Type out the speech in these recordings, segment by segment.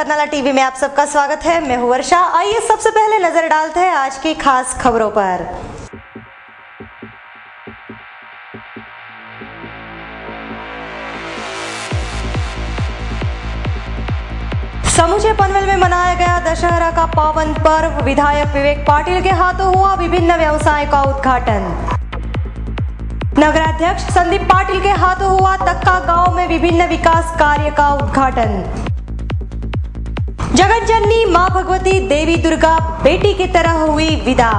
करनाला TV में आप सबका स्वागत है। मैं हूं वर्षा। आइए सबसे पहले नजर डालते हैं आज की खास खबरों पर। समूचे पनवेल में मनाया गया दशहरा का पावन पर्व। विधायक विवेक पाटिल के हाथों हुआ विभिन्न व्यवसाय का उद्घाटन। नगराध्यक्ष संदीप पाटिल के हाथों हुआ तक्का गांव में विभिन्न विकास कार्य का उद्घाटन। जगत जननी मां भगवती देवी दुर्गा बेटी की तरह हुई विदा।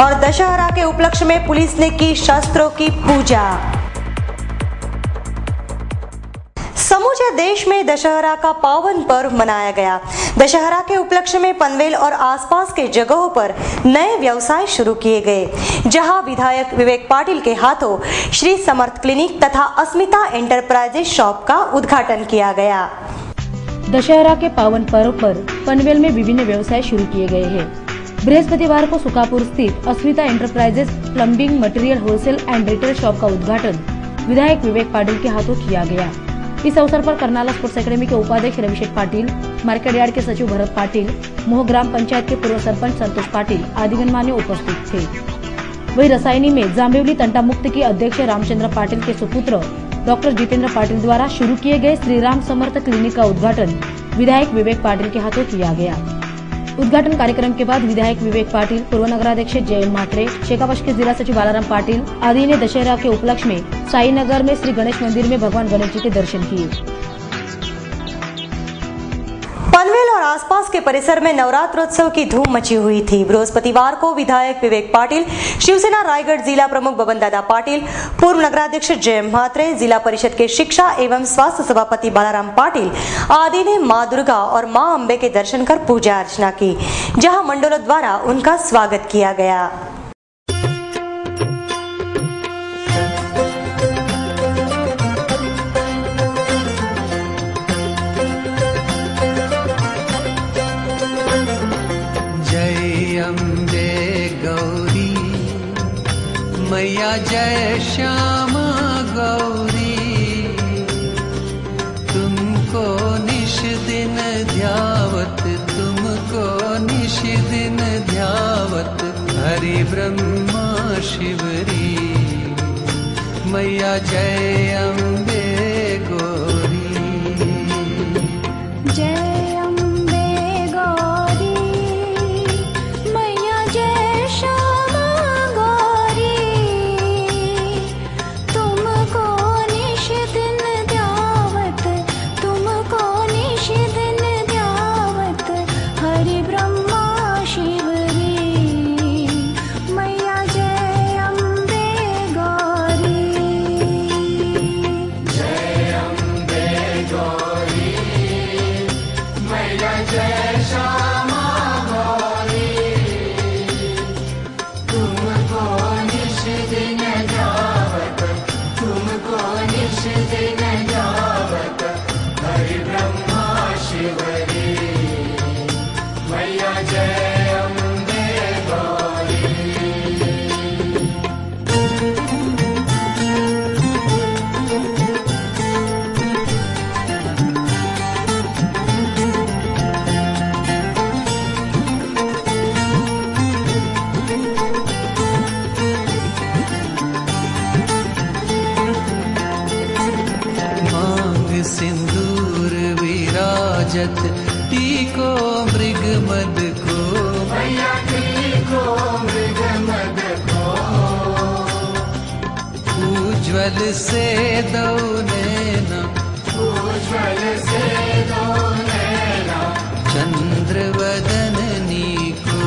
और दशहरा के उपलक्ष्य में पुलिस ने की शस्त्रों की पूजा। समूचे देश में दशहरा का पावन पर्व मनाया गया। दशहरा के उपलक्ष्य में पनवेल और आसपास के जगहों पर नए व्यवसाय शुरू किए गए, जहां विधायक विवेक पाटिल के हाथों श्री समर्थ क्लिनिक तथा अस्मिता एंटरप्राइजेज शॉप का उद्घाटन किया गया। दशहरा के पावन पर्व पर पनवेल में विभिन्न व्यवसाय शुरू किए गए हैं। बृहस्पतिवार को सुकापुर स्थित Asmita enterprises plumbing material wholesale and retail shop का उद्घाटन विधायक विवेक पाटिल के हाथों किया गया। इस अवसर पर करनाला स्पोर्ट्स एकेडमी के उपाध्यक्ष रविशेख पाटिल, मार्केट यार्ड के सचिव भरत पाटिल, मोह ग्राम पंचायत के पूर्व सरपंच संतोष पाटिल आदि गणमान्य उपस्थित थे। वही रसायनी में जांबिवली तंटा मुक्त की अध्यक्ष रामचंद्र पाटिल के सुपुत्र डॉक्टर जितेंद्र पाटिल द्वारा शुरू किए गए श्री राम समर्थ क्लिनिक का उद्घाटन विधायक विवेक पाटिल के हाथों किया गया। उद्घाटन कार्यक्रम के बाद विधायक विवेक पाटिल, पूर्व नगराध्यक्ष जयम मात्रे, शेखावत के जिला सचिव बालाराम पाटिल आदि ने दशहरा के उपलक्ष्य में साई नगर में श्री गणेश मंदिर में भगवान गणेश जी के दर्शन किए। पनवेल और आसपास के परिसर में नवरात्रोत्सव की धूम मची हुई थी। बृहस्पतिवार को विधायक विवेक पाटिल, शिवसेना रायगढ़ जिला प्रमुख बबन दादा पाटिल, पूर्व नगराध्यक्ष जयम म्हात्रे, जिला परिषद के शिक्षा एवं स्वास्थ्य सभापति बालाराम पाटिल आदि ने मां दुर्गा और मां अंबे के दर्शन कर पूजा अर्चना की, जहां मंडलों द्वारा उनका स्वागत किया गया। मैया जय श्यामा गौरी, तुमको निश दिन ध्यावत, तुमको निश दिन ध्यावत, हरि ब्रह्मा शिवरी, मैया जय अम्बे गौरी। जय सिंदूर विराजत टीको मृग मद को, मैया टीको मृग मद को, उज्ज्वल से दो नैना, उज्ज्वल से दो नैना, चंद्र वदननी को,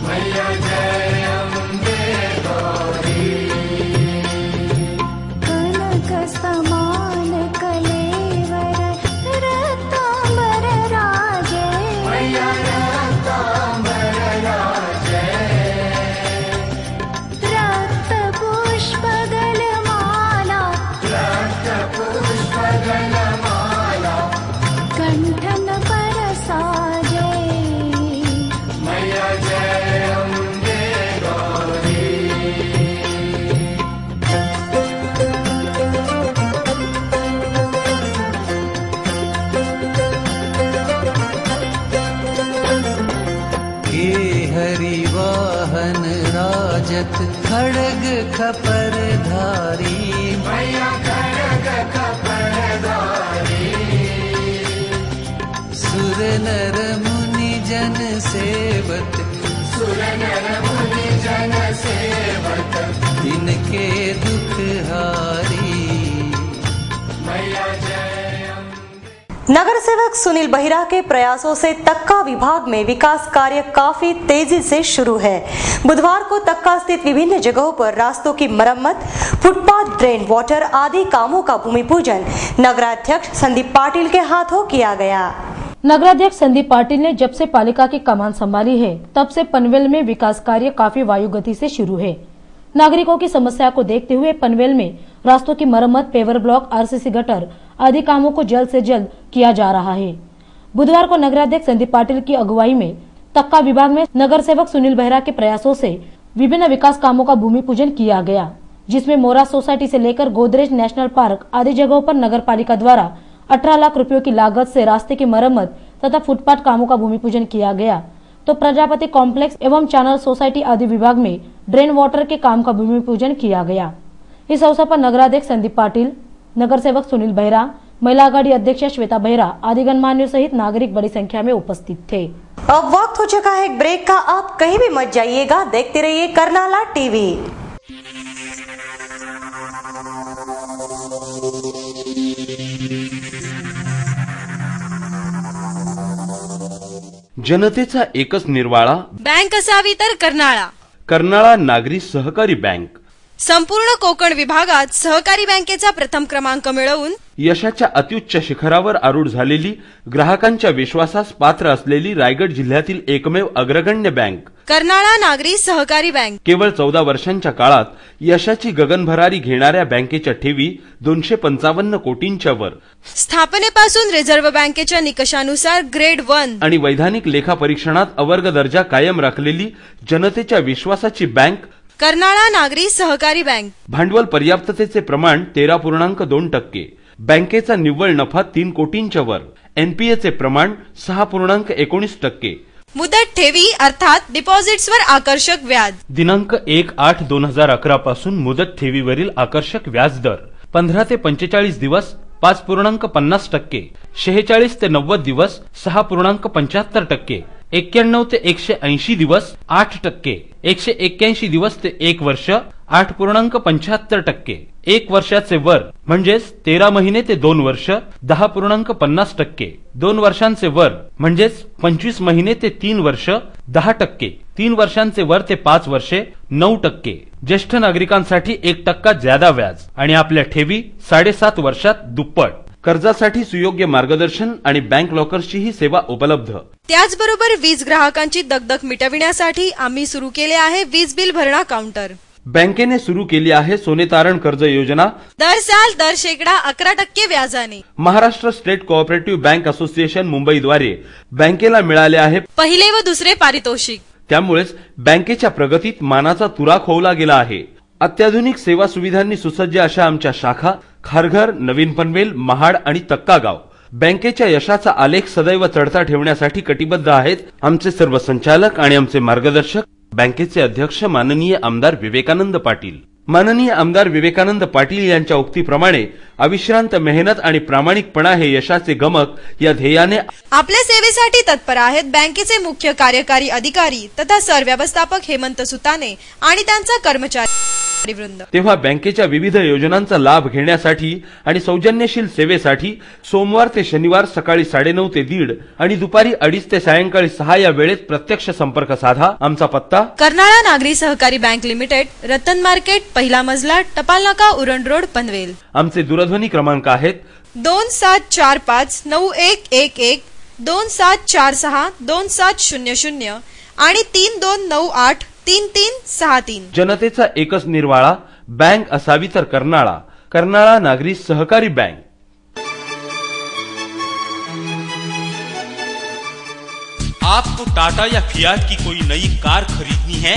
मैया जय अम्बे गौरी। कनक समान कलेवर रत्नांबर राजे, मैया रत्नांबर राजे, रक्त पुष्प गलमाला, रक्त पुष्प गलमाला, कंठन पर साजे, मैया जय अम्बे गौरी। खपरधारी मैया खड़ग खपरधारी। सुर नर मुनि जन सेवत सुर नर मुनि जन सेवत इनके दुख हारी मैया जय। नगर सेवक सुनील बहिरा के प्रयासों से तक्का विभाग में विकास कार्य काफी तेजी से शुरू है। बुधवार को तक्का स्थित विभिन्न जगहों पर रास्तों की मरम्मत, फुटपाथ, ड्रेन वाटर आदि कामों का भूमि पूजन नगराध्यक्ष संदीप पाटिल के हाथों किया गया। नगराध्यक्ष संदीप पाटिल ने जब से पालिका की कमान संभाली है तब से पनवेल में विकास कार्य काफी वायु गति से शुरू है। नागरिकों की समस्या को देखते हुए पनवेल में रास्तों की मरम्मत, पेवर ब्लॉक, आरसीसी गटर आदि कामों को जल्द से जल्द किया जा रहा है। बुधवार को नगराध्यक्ष संदीप पाटिल की अगुवाई में तक्का विभाग में नगर सेवक सुनील बहिरा के प्रयासों से विभिन्न विकास कामों का भूमि पूजन किया गया, जिसमें मोरा सोसाइटी से लेकर गोदरेज नेशनल पार्क आदि जगहों पर नगर पालिका द्वारा 18 लाख रुपयों की लागत से रास्ते की मरम्मत तथा फुटपाथ कामों का भूमि पूजन किया गया। तो प्रजापति कॉम्प्लेक्स एवं चैनल सोसाइटी आदि विभाग में ड्रेन वाटर के काम का भूमि पूजन किया गया। इस अवसर पर नगराध्यक्ष संदीप पाटिल, नगर सेवक सुनील बहिरा, महिला आघाड़ी अध्यक्ष श्वेता बहिरा आदि गणमान्यों सहित नागरिक बड़ी संख्या में उपस्थित थे। अब वक्त हो चुका है एक ब्रेक का। आप कहीं भी मत जाइएगा, देखते रहिए करनाला टीवी। जनतेचा एकच निर्वाळा बँक असावी तर कर्नाळा. कर्नाळा नागरी सहकारी बँक संपूर्ण कोकण विभागात सहकारी बँकेचा प्रथम क्रमांक मिळवून यशाच्या अत्युच्च शिखरावर आरूढ झालेली, ग्राहकांच्या विश्वासास पात्र असलेली रायगड जिल्ह्यातील एकमेव अग्रगण्य बँक कर्नाळा नागरी सहकारी बँक. केवळ 14 वर्षांच्या काळात यशाची गगनभरारी घेणाऱ्या बँकेच्या ठेवी 255 कोटींच्या वर, स्थापनेपासून रिझर्व्ह बँकेच्या निकषानुसार ग्रेड 1 आणि वैधानिक लेखा परीक्षणात अवर्ग दर्जा कायम राखलेली जनतेच्या विश्वासाची बँक कर्नाळा नागरी सहकारी बँक. भांडवल पर्याप्ततेचे प्रमाण 13.2%, बँकेचा निव्वळ नफा 3 कोटींच्या वर, एनपीएचे प्रमाण 6.19%, मुदत ठेवी अर्थात डिपॉझिट्सवर आकर्षक व्याज. दिनांक 1/8/2011 पासून मुदत ठेवीवरील आकर्षक व्याजदर 15 ते 45 दिवस 5.50%, 46 ते 90 दिवस 6.75%, 91 ते 180 दिवस 8%, 181 दिवस ते 1 वर्ष 8.75%, 1 वर्षाचे वर म्हणजेच 13 महिने ते 2 वर्ष 10.50%, 2 वर्षांचे वर म्हणजेच 25 महिने ते 3 वर्ष 10%, 3 वर्षांचे वर ते 5 वर्षे 9%, ज्येष्ठ नागरिकांसाठी 1% ज्यादा व्याज आणि आपल्या ठेवी 7.5 वर्षात दुप्पट. कर्जासाठी सुयोग्य मार्गदर्शन आणि बँक लॉकर्सची ही सेवा उपलब्ध. त्याचबरोबर वीज ग्राहकांची दगदग मिटविण्यासाठी आम्ही सुरू केले आहे वीज बिल भरणा काउंटर. बँकेने सुरू केली आहे सोने तारण कर्ज योजना. दर साल दर शेकडा 11% व्याजाने. Maharashtra state cooperative bank association मुंबईद्वारे बँकेला मिळाले आहे पहिले व दुसरे पारितोषिक. त्यामुळेच बँकेच्या प्रगतीत मानाचा तुरा खोवला गेला आहे. अत्याधुनिक सेवा सुविधांनी सुसज्ज अशा आमच्या शाखा खारघर, नवीन पनवेल, महाड आणि तक्का गाव बँकेच्या यशाचा आलेख सदैव चढता ठेवण्यासाठी कटिबद्ध आहेत. आमचे सर्व संचालक आणि आमचे मार्गदर्शक बँकेचे अध्यक्ष माननीय आमदार विवेकानंद पाटील. माननीय आमदार विवेकानंद पाटील यांच्या उक्तीप्रमाणे अविश्रांत मेहनत आणि प्रामाणिकपणा हे यशाचे गमक या ध्येयाने आपल्या सेवेसाठी तत्पर आहेत बँकेचे मुख्य कार्यकारी अधिकारी तथा सरव्यवस्थापक हेमंत सुताने आणि त्यांचा कर्मचारी वृंद. तेव्हा बँकेच्या विविध योजनांचा लाभ घेण्यासाठी आणि सौजन्यशील सेवेसाठी सोमवार ते शनिवार सकाळी 9:30 ते 1:30 आणि दुपारी 2:30 ते सायंकाळी 6 या वेळेत प्रत्यक्ष संपर्क साधा. आमचा पत्ता कर्नाळा नागरी सहकारी बँक लिमिटेड, रतन मार्केट, पहिला मजला, टपाल नाका, उरण रोड, पनवेल. आमचे दूरध्वनी क्रमांक आहेत 2745 9111 2746 2700 आणि 3298 3363. जनतेचा एकच निर्वाळा बँक असावी तर कर्नाळा. कर्नाळा नागरी सहकारी बँक. आपको टाटा या फियाट की कोई नई कार खरीदनी है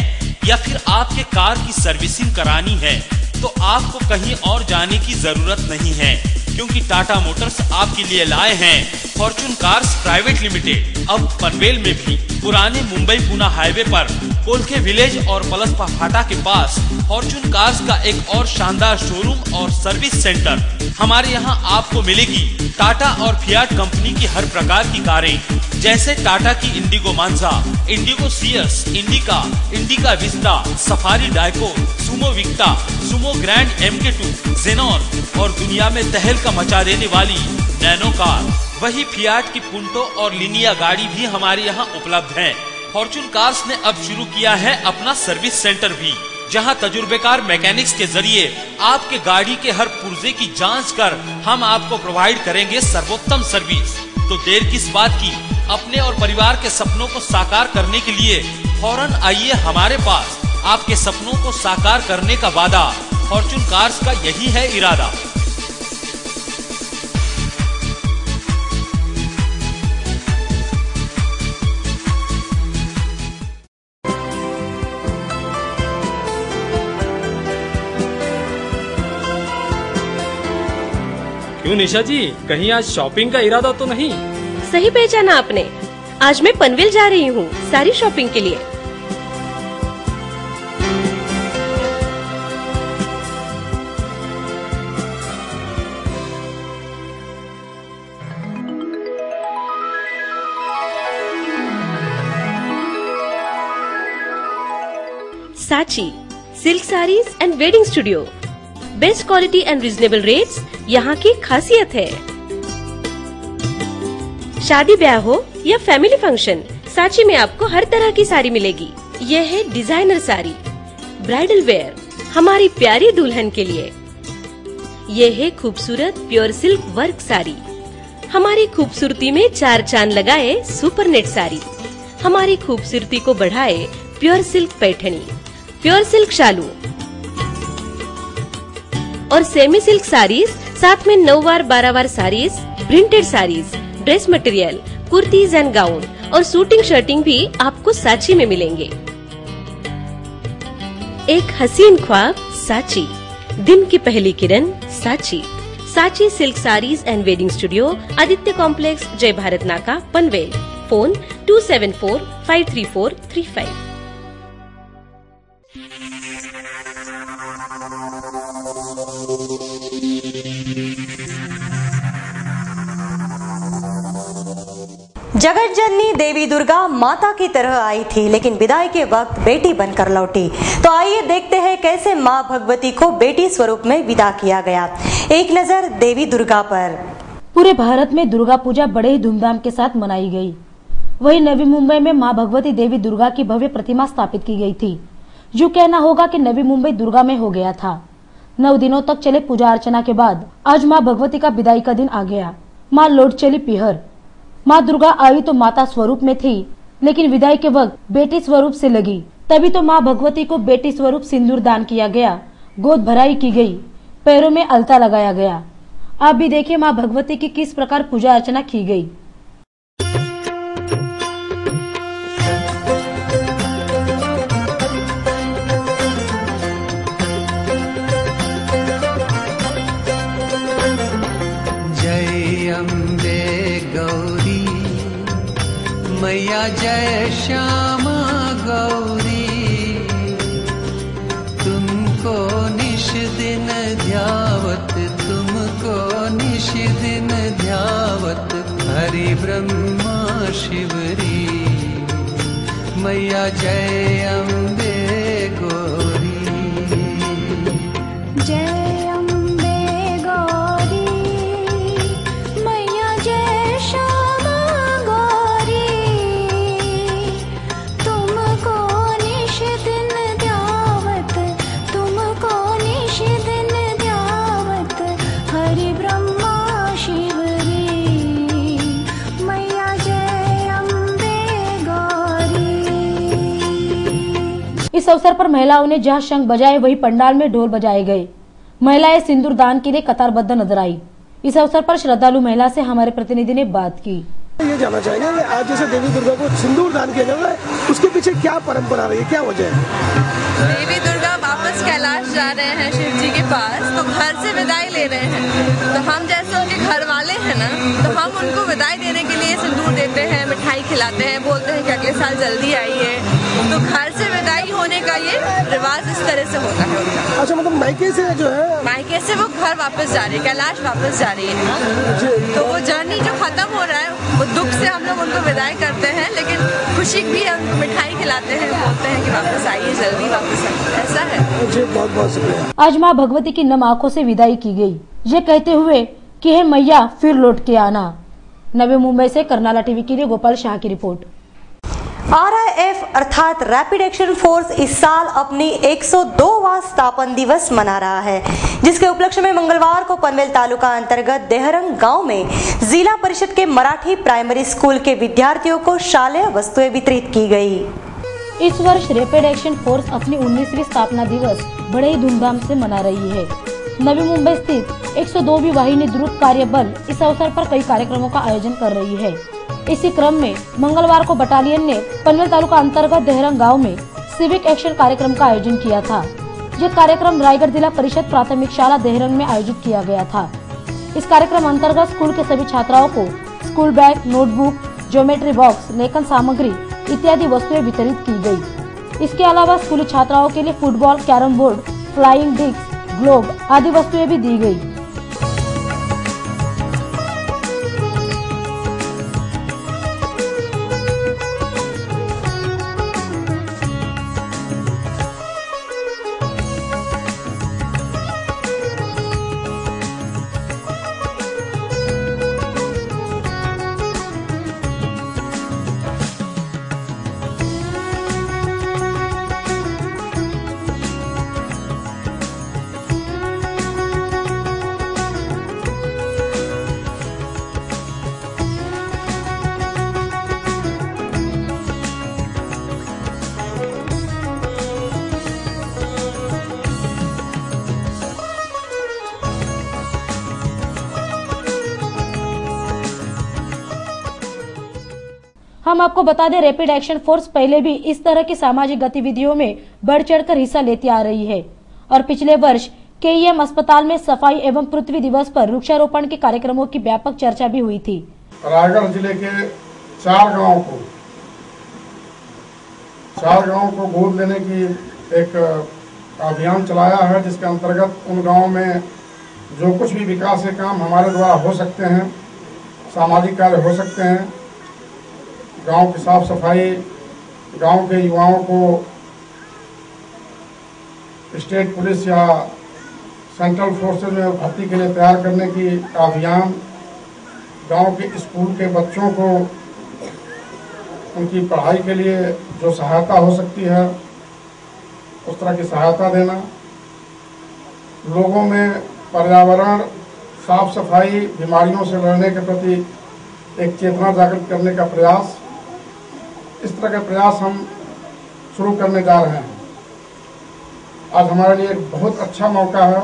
या फिर आपके कार की सर्विसिंग करानी है तो आपको कहीं और जाने की जरूरत नहीं है, क्योंकि टाटा मोटर्स आपके लिए लाए हैं फॉर्च्यून कार्स प्राइवेट लिमिटेड. अब पनवेल में भी पुराने मुंबई पुणे हाईवे पर कोलखे विलेज और पलसपा फाटा के पास फॉर्च्यून कार्स का एक और शानदार शोरूम और सर्विस सेंटर। हमारे यहाँ आपको मिलेगी टाटा और फियाट कंपनी की हर प्रकार की कारें, जैसे टाटा की Indigo Manza, Indigo CS, Indica Vista, Safari Dicor, Sumo Victa, Sumo Grande MK2, Xenon और दुनिया में तहलका मचा देने वाली नैनो कार। वही फियाट की पुंटो और लिनिया गाड़ी भी हमारे यहाँ उपलब्ध है। फॉर्च्यून कार्स ने अब शुरू किया है अपना सर्विस सेंटर भी, जहां तजुर्बेकार मैकेनिक्स के जरिए आपके गाड़ी के हर पुर्जे की जांच कर हम आपको प्रोवाइड करेंगे सर्वोत्तम सर्विस। तो देर किस बात की, अपने और परिवार के सपनों को साकार करने के लिए फौरन आइए हमारे पास। आपके सपनों को साकार करने का वादा फॉर्च्यून कार्स का यही है इरादा। क्यों निशा जी, कहीं आज शॉपिंग का इरादा तो नहीं? सही पहचाना आपने। आज मैं पनवेल जा रही हूँ सारी शॉपिंग के लिए। साची silk saris and wedding studio, best quality and reasonable rates यहाँ की खासियत है। शादी ब्याह हो या फैमिली फंक्शन, साची में आपको हर तरह की साड़ी मिलेगी। ये है डिजाइनर साड़ी, ब्राइडल वेयर हमारी प्यारी दुल्हन के लिए। ये है खूबसूरत प्योर सिल्क वर्क साड़ी, हमारी खूबसूरती में चार चांद लगाए सुपर नेट साड़ी। हमारी खूबसूरती को बढ़ाए pure silk Paithani, pure silk शालू और सेमी सिल्क साड़ीज, साथ में 9 वार 12 वार saris, printed saris, dress material, kurtis and gown और सूटिंग शर्टिंग भी आपको साची में मिलेंगे। एक हसीन ख्वाब साची, दिन की पहली किरण साची। साची silk saris and wedding studio, Aditya complex, जय भारत नाका, पनवेल। फोन 27453435। जगत जननी देवी दुर्गा माता की तरह आई थी, लेकिन विदाई के वक्त बेटी बनकर लौटी। तो आइए देखते हैं कैसे मां भगवती को बेटी स्वरूप में विदा किया गया। एक नजर देवी दुर्गा पर। पूरे भारत में दुर्गा पूजा बड़े ही धूमधाम के साथ मनाई गई। वही नवी मुंबई में मां भगवती देवी दुर्गा की भव्य प्रतिमा स्थापित की गई थी। यूं कहना होगा कि नवी मुंबई दुर्गा में हो गया था। 9 दिनों तक चले पूजा अर्चना के बाद आज मां भगवती का विदाई का दिन आ गया। मां लौट चली पीहर। माँ दुर्गा आई तो माता स्वरूप में थी, लेकिन विदाई के वक्त बेटी स्वरूप से लगी। तभी तो माँ भगवती को बेटी स्वरूप सिंदूर दान किया गया, गोद भराई की गई, पैरों में अलता लगाया गया। आप भी देखिए माँ भगवती की किस प्रकार पूजा अर्चना की गई। मैया जय श्यामा गौरी, तुमको निश दिन ध्यावत, तुमको निश दिन ध्यावत, हरि ब्रह्मा शिवरी। मैया जय अम्बे गौरी, जय इस अवसर पर महिलाओं ने जहां शंख बजाए वहीं पंडाल में ढोल बजाए गए। महिलाएं सिंदूर दान के लिए कतारबद्ध नजर आई। इस अवसर पर श्रद्धालु महिला से हमारे प्रतिनिधि ने बात की। ये जानना चाहेंगे कि आज जैसे देवी दुर्गा को सिंदूर दान किया जा रहा है, उसके पीछे क्या परंपरा रही है, क्या वजह है? देवी दुर्गा वापस कैलाश जा रहे हैं शिव जी के पास, तो घर से विदाई ले रहे हैं। तो हम जैसे उनके घर वाले हैं ना, तो हम उनको विदाई देने के लिए सिंदूर देते हैं, मिठाई खिलाते हैं, बोलते हैं कि अगले साल जल्दी आइए। तो घर से रिवाज इस तरह से होता है उनका। अच्छा, मतलब मायके से जो है, मायके से वो घर वापस जा रही है, कैलाश वापस जा रही है। तो वो जर्नी जो खत्म हो रहा है, वो दुख से हम लोग उनको विदाई करते हैं, लेकिन खुशी भी है, उनको मिठाई खिलाते हैं, बोलते हैं कि वापस आइए, जल्दी वापस आइए, ऐसा है। जी, बहुत बहुत शुक्रिया। आज माँ भगवती की नम आंखों से विदाई की गई, ये कहते हुए कि हे मैया फिर लौट के आना। नवी मुंबई से करनाला टीवी के लिए गोपाल शाह की रिपोर्ट। RIF अर्थात रैपिड एक्शन फोर्स इस साल अपनी 102वां स्थापन दिवस मना रहा है, जिसके उपलक्ष्य में मंगलवार को पनवेल तालुका अंतर्गत देहरंग गांव में जिला परिषद के मराठी प्राइमरी स्कूल के विद्यार्थियों को शालेय वस्तुएं वितरित की गई। इस वर्ष रैपिड एक्शन फोर्स अपनी 19वीं स्थापना दिवस बड़े ही धूमधाम से मना रही है। नवी मुंबई स्थित 102वीं वाहिनी द्रुत कार्य बल इस अवसर पर कई कार्यक्रमों का आयोजन कर रही है। इसी क्रम में मंगलवार को बटालियन ने पनवेल तालुका अंतर्गत देहरंग गांव में सिविक एक्शन कार्यक्रम का आयोजन किया था। यह कार्यक्रम रायगढ़ जिला परिषद प्राथमिक शाला देहरंग में आयोजित किया गया था। इस कार्यक्रम अंतर्गत स्कूल के सभी छात्राओं को school bag, notebook, geometry box, लेखन सामग्री इत्यादि वस्तुएं वितरित की गयी। इसके अलावा स्कूली छात्राओं के लिए football, carrom board, flying disc, globe आदि वस्तुएं भी दी गयी। हम आपको बता दें, रैपिड एक्शन फोर्स पहले भी इस तरह की सामाजिक गतिविधियों में बढ़ चढ़कर हिस्सा लेती आ रही है और पिछले वर्ष KEM अस्पताल में सफाई एवं पृथ्वी दिवस पर वृक्षारोपण के कार्यक्रमों की व्यापक चर्चा भी हुई थी। रायगढ़ जिले के 4 गांवों को गोद लेने की एक अभियान चलाया है, जिसके अंतर्गत उन गांवों में जो कुछ भी विकास के काम हमारे द्वारा हो सकते हैं, सामाजिक कार्य हो सकते हैं, गांव की साफ सफाई, गांव के युवाओं को स्टेट पुलिस या सेंट्रल फोर्सेज में भर्ती के लिए तैयार करने की अभियान, गांव के स्कूल के बच्चों को उनकी पढ़ाई के लिए जो सहायता हो सकती है उस तरह की सहायता देना, लोगों में पर्यावरण, साफ सफाई, बीमारियों से लड़ने के प्रति एक चेतना जागृत करने का प्रयास, इस तरह के प्रयास हम शुरू करने जा रहे हैं। आज हमारे लिए एक बहुत अच्छा मौका है।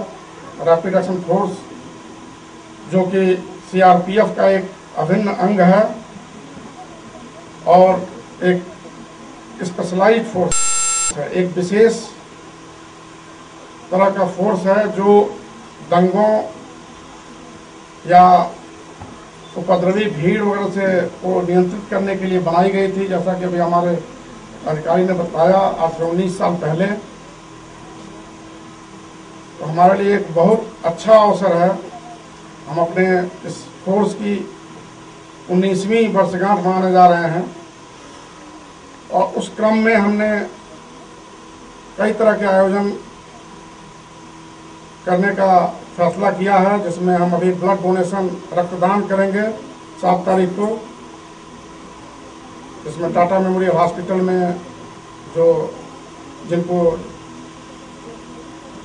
रैपिड एक्शन फोर्स जो कि CRPF का एक अभिन्न अंग है और एक स्पेशलाइज्ड फोर्स है, एक विशेष तरह का फोर्स है जो दंगों या उपद्रवी भीड़ वगैरह से को नियंत्रित करने के लिए बनाई गई थी। जैसा कि अभी हमारे अधिकारी ने बताया, आज से 19 साल पहले। तो हमारे लिए एक बहुत अच्छा अवसर है। हम अपने इस फोर्स की 19वीं वर्षगांठ मनाने जा रहे हैं और उस क्रम में हमने कई तरह के आयोजन करने का फैसला किया है, जिसमें हम अभी ब्लड डोनेशन रक्तदान करेंगे 7 तारीख को, जिसमें टाटा मेमोरियल हॉस्पिटल में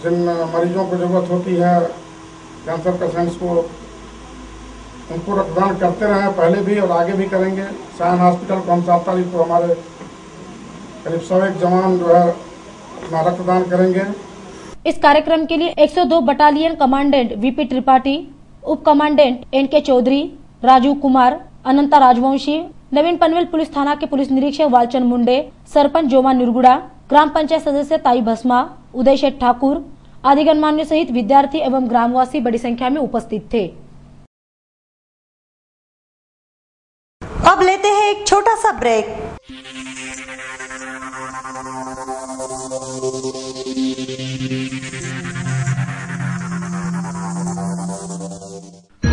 जिन मरीजों को जरूरत होती है, कैंसर पेशेंट्स को, उनको रक्तदान करते रहे पहले भी और आगे भी करेंगे। सायन हॉस्पिटल को हम 7 तारीख को हमारे करीब 101 जवान जो है अपना रक्तदान करेंगे। इस कार्यक्रम के लिए 102 बटालियन कमांडेंट VP त्रिपाठी, उप कमांडेंट NK चौधरी, राजू कुमार, अनंता राजवंशी, नवीन पनवेल पुलिस थाना के पुलिस निरीक्षक वालचंद मुंडे, सरपंच जोमा निरगुड़ा, ग्राम पंचायत सदस्य ताई भस्मा, उदय शेठ ठाकुर आदि गणमान्य सहित विद्यार्थी एवं ग्रामवासी बड़ी संख्या में उपस्थित थे। अब लेते हैं एक छोटा सा ब्रेक।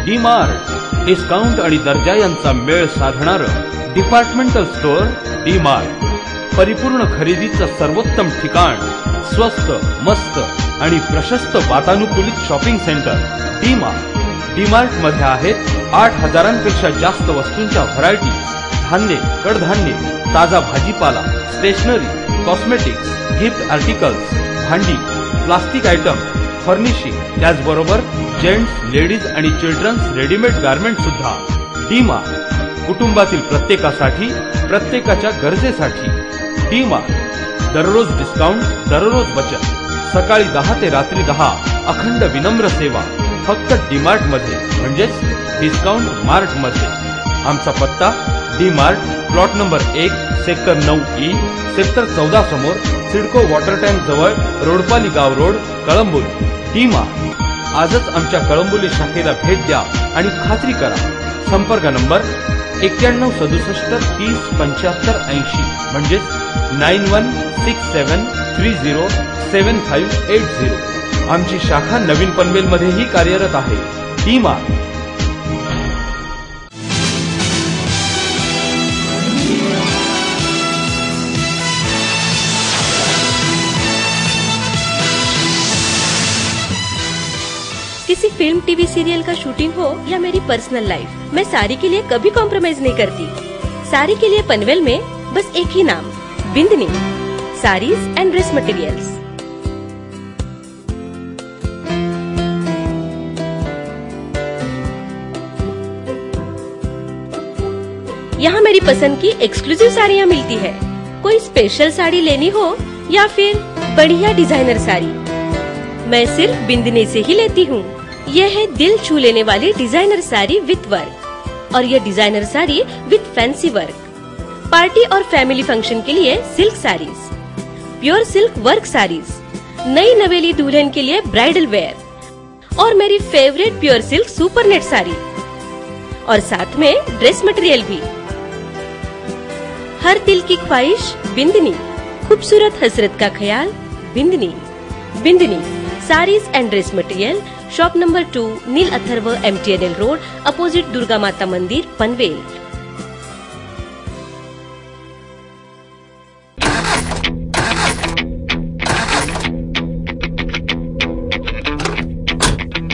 डी मार्ट, डिस्काउंट आणि दर्जा यांचा मेळ साधणारं डिपार्टमेंटल स्टोअर डी मार्ट, परिपूर्ण खरेदीचं सर्वोत्तम ठिकाण, स्वस्त, मस्त आणि प्रशस्त वातानुकूलित shopping centre D mart. D mart मध्ये आहेत 8,000पेक्षा जास्त वस्तूंच्या व्हरायटीज, धान्य, कडधान्य, ताजा भाजीपाला, स्टेशनरी, कॉस्मेटिक्स, गिफ्ट आर्टिकल्स, भांडी, प्लास्टिक आयटम, फर्निशिंग, त्याचबरोबर जेंट्स, लेडीज आणि चिल्ड्रन्स रेडीमेड गारमेंट सुद्धा. डी मार्ट, कुटुंबातील प्रत्येकासाठी, प्रत्येकाच्या गरजेसाठी. डी मार्ट, दररोज डिस्काउंट, दररोज बचत, सकाळी 10 ते रात्री 10, अखंड विनम्र सेवा फक्त डी मार्ट मध्ये, म्हणजेच डिस्काउंट मार्ट मध्ये. आमचा पत्ता D mart, plot number 1, sector 9E, sector 14 समोर, सिडको वॉटर टँक जवळ, रोडपाली गाव रोड, कळंबोली. D mart. आजच आमच्या कळंबोली शाखेला भेट द्या आणि खात्री करा. संपर्क नंबर 9167 30 75 80, म्हणजेच 9167307580. आमची शाखा नवीन पनवेल मध्येही कार्यरत आहे. D mart. किसी फिल्म, टीवी सीरियल का शूटिंग हो या मेरी पर्सनल लाइफ, मैं साड़ी के लिए कभी कॉम्प्रोमाइज नहीं करती. साड़ी के लिए पनवेल में बस एक ही नाम, बिंदनी साड़ीज एंड ड्रेस मटेरियल्स. यहाँ मेरी पसंद की एक्सक्लूसिव साड़ियाँ मिलती है. कोई स्पेशल साड़ी लेनी हो या फिर बढ़िया डिजाइनर साड़ी, मैं सिर्फ बिंदनी से ही लेती हूँ. यह है दिल छू लेने वाली डिजाइनर साड़ी विथ वर्क, और यह designer sari with fancy work. Party और फैमिली फंक्शन के लिए silk saris, pure silk work saris, नई नवेली दुल्हन के लिए ब्राइडल वेयर, और मेरी favourite pure silk super net sari, और साथ में ड्रेस मटेरियल भी. हर दिल की ख्वाहिश बिंदनी, खूबसूरत हसरत का ख्याल Bindani. Bindani saris and dress material, shop number 2, Neel Atharva, MTNL road, opposite Durga Mata Mandir, Panvel.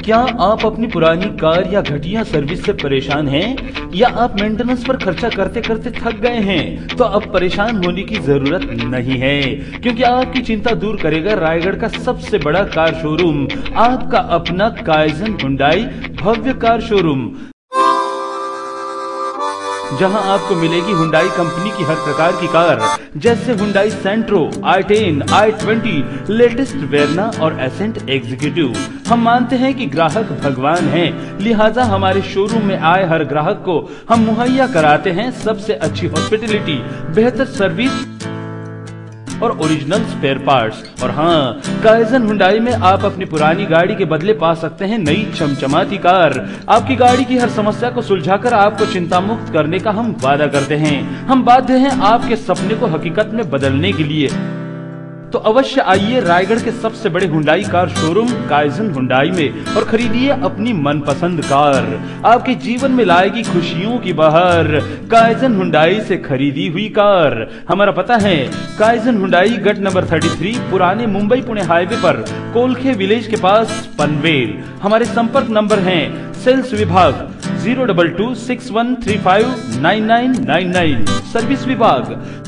क्या आप अपनी पुरानी कार या घटिया सर्विस से परेशान हैं? या आप मेंटेनेंस पर खर्चा करते करते थक गए हैं? तो अब परेशान होने की जरूरत नहीं है, क्योंकि आपकी चिंता दूर करेगा रायगढ़ का सबसे बड़ा कार शोरूम, आपका अपना काइजन हुंडई भव्य कार शोरूम, जहां आपको मिलेगी हुंडई कंपनी की हर प्रकार की कार, जैसे हुंडई सेंट्रो, i10, i20, लेटेस्ट वेरना और एसेंट एग्जीक्यूटिव. हम मानते हैं कि ग्राहक भगवान हैं, लिहाजा हमारे शोरूम में आए हर ग्राहक को हम मुहैया कराते हैं सबसे अच्छी हॉस्पिटलिटी, बेहतर सर्विस और ओरिजिनल स्पेयर पार्ट्स. और हाँ, काइजन हुंडई में आप अपनी पुरानी गाड़ी के बदले पा सकते हैं नई चमचमाती कार. आपकी गाड़ी की हर समस्या को सुलझाकर आपको चिंता मुक्त करने का हम वादा करते हैं. हम बाध्य हैं आपके सपने को हकीकत में बदलने के लिए. तो अवश्य आइए रायगढ़ के सबसे बड़े Hyundai car showroom kaizen Hyundai में और खरीदिए अपनी मनपसंद कार. आपके जीवन में लाएगी खुशियों की बहार काइजन हुंडई से खरीदी हुई कार. हमारा पता है काइजन हुंडई, गट नंबर 33, पुराने मुंबई पुणे हाईवे पर, कोलखे विलेज के पास, पनवेल. हमारे संपर्क नंबर हैं सेल्स विभाग 02261359999, सर्विस विभाग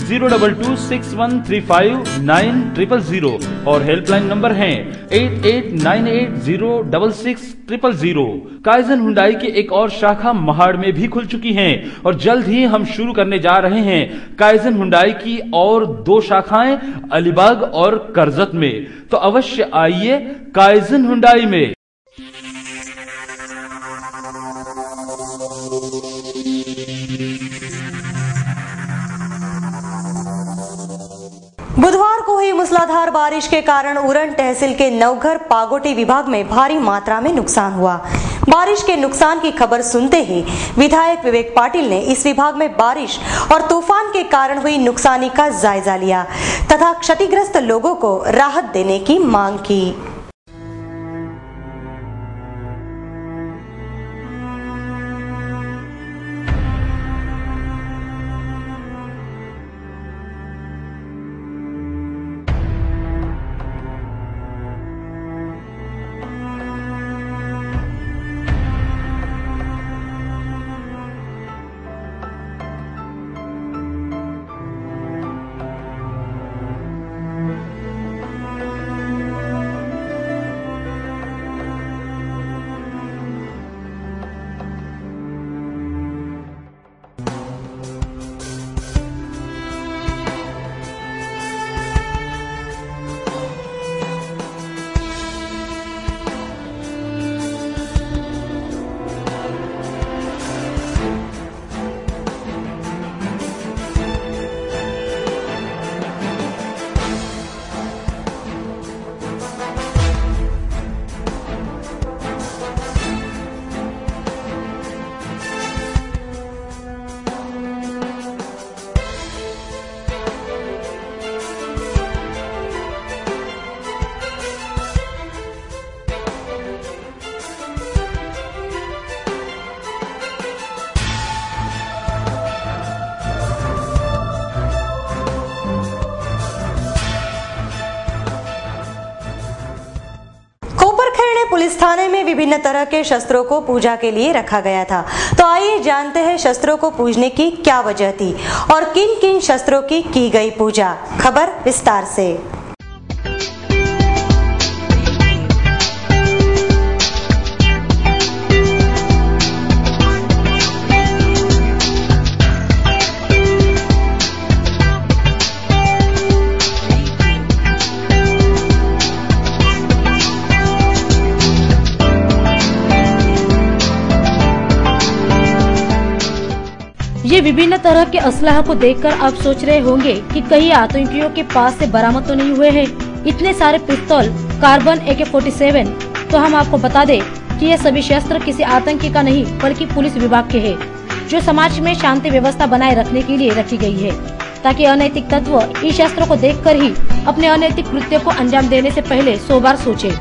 02261359000 और हेल्पलाइन नंबर हैं 8898066000. काइजन हुंडई की एक और शाखा महाड़ में भी खुल चुकी है और जल्द ही हम शुरू करने जा रहे हैं काइजन हुंडई की और 2 शाखाएं अलीबाग और करजत में. तो अवश्य आइए काइजन हुंडई में. बुधवार को हुई मूसलाधार बारिश के कारण उरण तहसील के नवघर पागोटी विभाग में भारी मात्रा में नुकसान हुआ. बारिश के नुकसान की खबर सुनते ही विधायक विवेक पाटिल ने इस विभाग में बारिश और तूफान के कारण हुई नुकसानी का जायजा लिया तथा क्षतिग्रस्त लोगों को राहत देने की मांग की. विभिन्न तरह के शस्त्रों को पूजा के लिए रखा गया था। तो आइए जानते हैं शस्त्रों को पूजने की क्या वजह थी और किन किन शस्त्रों की गई पूजा। खबर विस्तार से। ये विभिन्न तरह के असलाह को देखकर आप सोच रहे होंगे कि कहीं आतंकियों के पास से बरामद तो नहीं हुए हैं इतने सारे पिस्तौल, कार्बन AK-47। तो हम आपको बता दें कि ये सभी शस्त्र किसी आतंकी का नहीं बल्कि पुलिस विभाग के हैं, जो समाज में शांति व्यवस्था बनाए रखने के लिए रखी गई है, ताकि अनैतिक तत्व इन शस्त्रों को देखकर ही अपने अनैतिक कृत्य को अंजाम देने से पहले 100 बार सोचे।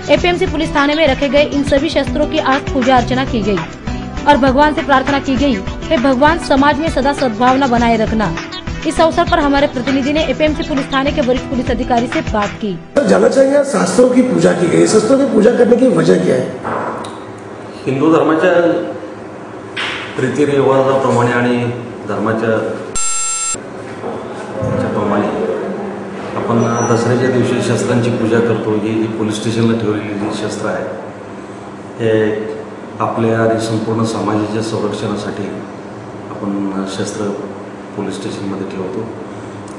APMC पुलिस थाने में रखे गए इन सभी शस्त्रों की आज पूजा अर्चना की गई और भगवान से प्रार्थना की गई, हे भगवान समाज में सदा सद्भावना बनाए रखना। इस अवसर पर हमारे प्रतिनिधि ने APMC पुलिस थाने के वरिष्ठ पुलिस अधिकारी से बात की। जानना चाहिए शास्त्रों की पूजा की गई, शस्त्रों की पूजा करने की वजह क्या है? हिंदू धर्माच्या रीतिरिवाजाप्रमाणे आणि धर्माच्या प्रमाणे आपण दसऱ्याच्या दिवशी शस्त्रांची पूजा करतो। ही पोलीस स्टेशनला ठेवलेली जी शस्त्र आहे हे आपल्या आणि संपूर्ण समाजाच्या संरक्षणासाठी आपण शस्त्र पोलीस स्टेशनमध्ये ठेवतो।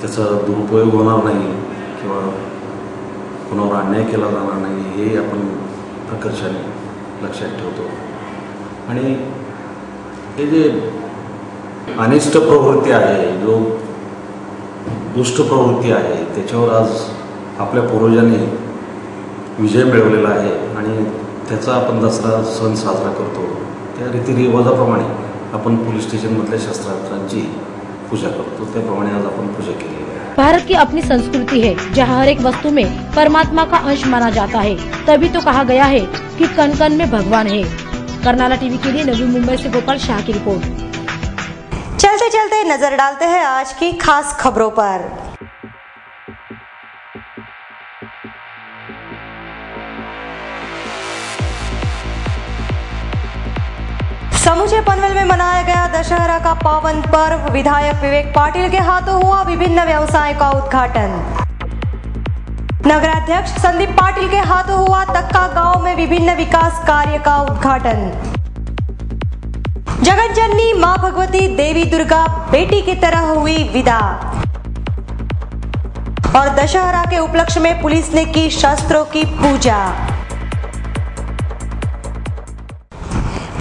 त्याचा दुरुपयोग होणार नाही किंवा कोणावर अन्याय केला जाणार नाही हे आपण प्रकर्षाने लक्षात ठेवतो। आणि हे जे अनिष्ट प्रवृत्ती आहे, जो दुष्ट प्रवृत्ती आहे, त्याच्यावर आज आपल्या पूर्वजांनी विजय मिळवलेला आहे आणि त्याचा आपण दसरा सण साजरा करतो। त्या रीतिरिवाजाप्रमाणे आपण पोलीस स्टेशनमधल्या शस्त्रास्त्रांची पूजा करतो, त्याप्रमाणे आज आपण पूजा केली है। भारत की अपनी संस्कृति है जहाँ हर एक वस्तु में परमात्मा का अंश माना जाता है, तभी तो कहा गया है कि कण कण में भगवान है। कर्नाला टीवी के लिए नवी मुंबई से गोपाल शाह की रिपोर्ट। चलते चलते नजर डालते हैं आज की खास खबरों पर। समूचे पनवेल में मनाया गया दशहरा का पावन पर्व। विधायक विवेक पाटिल के हाथों हुआ विभिन्न व्यवसाय का उद्घाटन। नगराध्यक्ष संदीप पाटिल के हाथों हुआ तक्का गांव में विभिन्न विकास कार्य का उद्घाटन। जगतजननी मां भगवती देवी दुर्गा बेटी की तरह हुई विदा। और दशहरा के उपलक्ष्य में पुलिस ने की शस्त्रों की पूजा।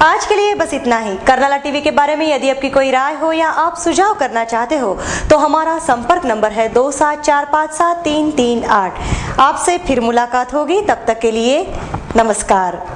आज के लिए बस इतना ही। कर्नाला टीवी के बारे में यदि आपकी कोई राय हो या आप सुझाव करना चाहते हो तो हमारा संपर्क नंबर है 27457338। आपसे फिर मुलाकात होगी, तब तक के लिए नमस्कार।